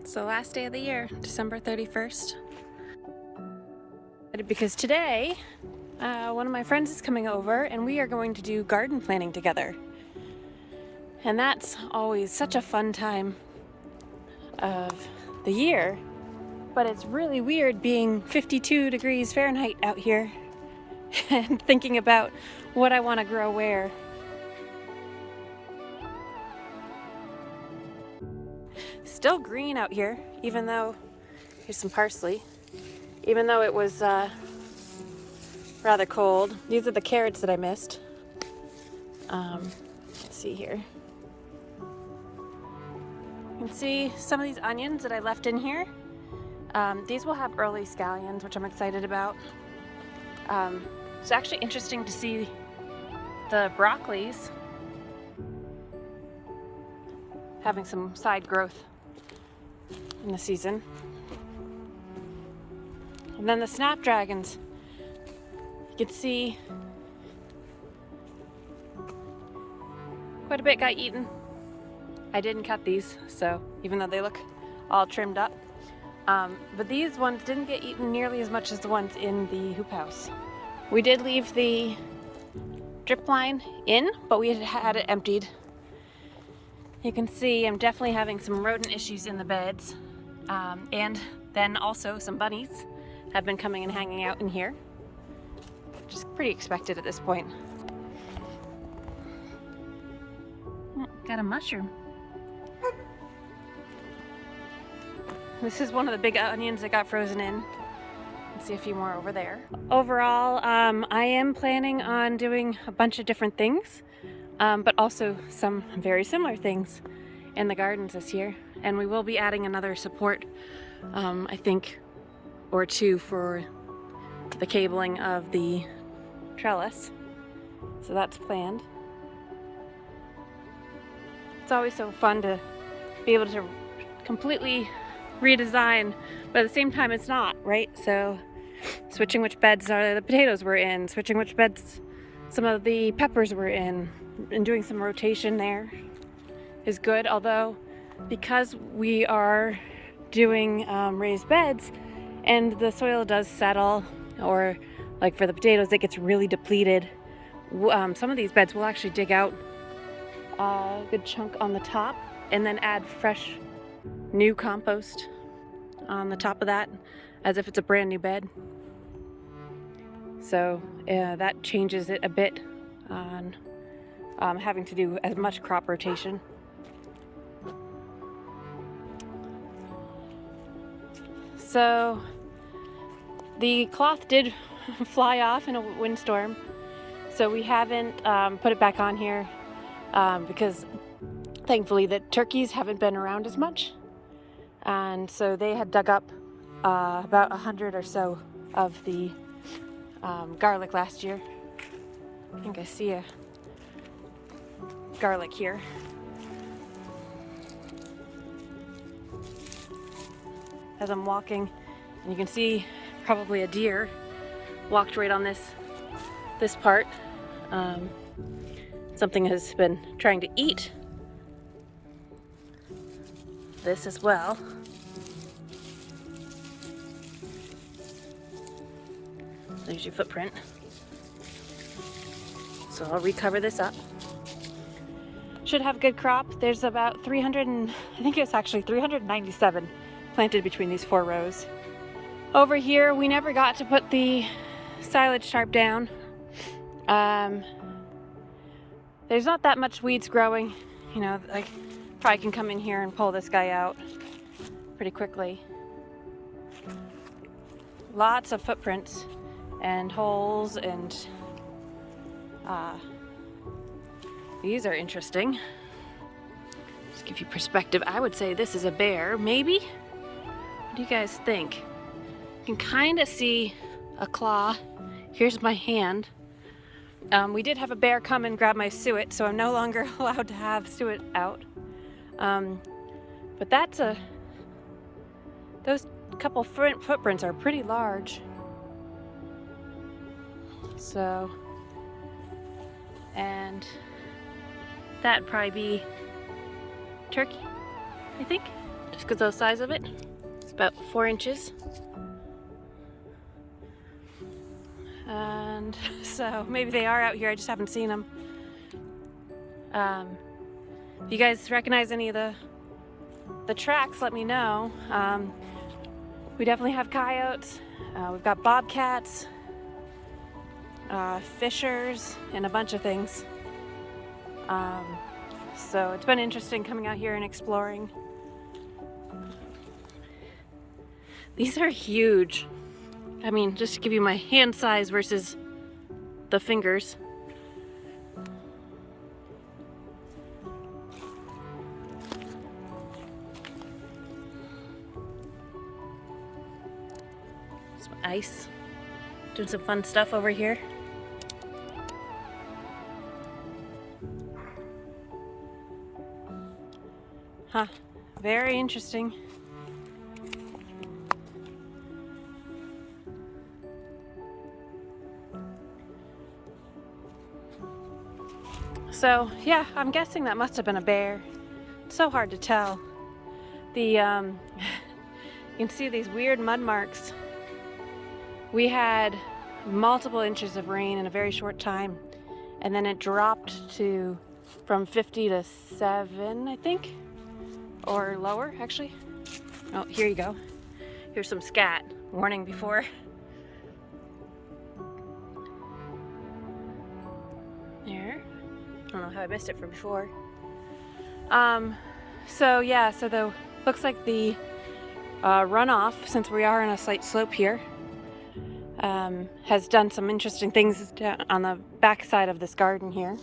It's the last day of the year, December 31st. Because today, one of my friends is coming over and we are going to do garden planting together. And that's always such a fun time of the year. But it's really weird being 52 degrees Fahrenheit out here and thinking about what I want to grow where. Still green out here, even though, here's some parsley, even though it was rather cold. These are the carrots that I missed. Let's see here. You can see some of these onions that I left in here. These will have early scallions, which I'm excited about. It's actually interesting to see the broccolis having some side growth in the season. And then the snapdragons, you can see quite a bit got eaten. I didn't cut these, so even though they look all trimmed up. But these ones didn't get eaten nearly as much as the ones in the hoop house. We did leave the drip line in, but we had it emptied. You can see I'm definitely having some rodent issues in the beds. And then also some bunnies have been coming and hanging out in here, which is pretty expected at this point. Got a mushroom. This is one of the big onions that got frozen in. Let's see a few more over there. Overall, I am planning on doing a bunch of different things, but also some very similar things in the gardens this year. And we will be adding another support, I think, or two for the cabling of the trellis. So that's planned. It's always so fun to be able to completely redesign, but at the same time it's not, right? So switching which beds the potatoes were in, switching which beds some of the peppers were in, and doing some rotation there is good. Although because we are doing raised beds and the soil does settle, or like for the potatoes it gets really depleted, some of these beds will actually dig out a good chunk on the top and then add fresh new compost on the top of that as if it's a brand new bed. So that changes it a bit on having to do as much crop rotation. So the cloth did fly off in a windstorm, so we haven't put it back on here because thankfully the turkeys haven't been around as much, and so they had dug up about 100 or so of the garlic last year. I think I see a garlic here. As I'm walking, and you can see probably a deer walked right on this part. Something has been trying to eat this as well. There's your footprint. So I'll recover this up. Should have good crop. There's about 300 and I think it's actually 397 planted between these 4 rows. Over here, we never got to put the silage tarp down. There's not that much weeds growing. You know, I probably can come in here and pull this guy out pretty quickly. Lots of footprints and holes, and these are interesting. Just give you perspective. I would say this is a bear, maybe? What do you guys think? You can kind of see a claw. Here's my hand. We did have a bear come and grab my suet, so I'm no longer allowed to have suet out. But those couple footprints are pretty large. So, and that'd probably be turkey, I think. just because of the size of it. It's about 4 inches. And so maybe they are out here, I just haven't seen them. If you guys recognize any of the tracks, let me know. We definitely have coyotes. We've got bobcats, fishers, and a bunch of things. So it's been interesting coming out here and exploring. These are huge. I mean, just to give you my hand size versus the fingers. Some ice. Doing some fun stuff over here. Huh, very interesting. So yeah, I'm guessing that must have been a bear. It's so hard to tell. You can see these weird mud marks. We had multiple inches of rain in a very short time, and then it dropped to from 50 to 7, I think, or lower actually. Oh, here you go. Here's some scat warning before. There. I don't know how I missed it from before. So yeah, so looks like the runoff, since we are on a slight slope here, has done some interesting things on the back side of this garden here.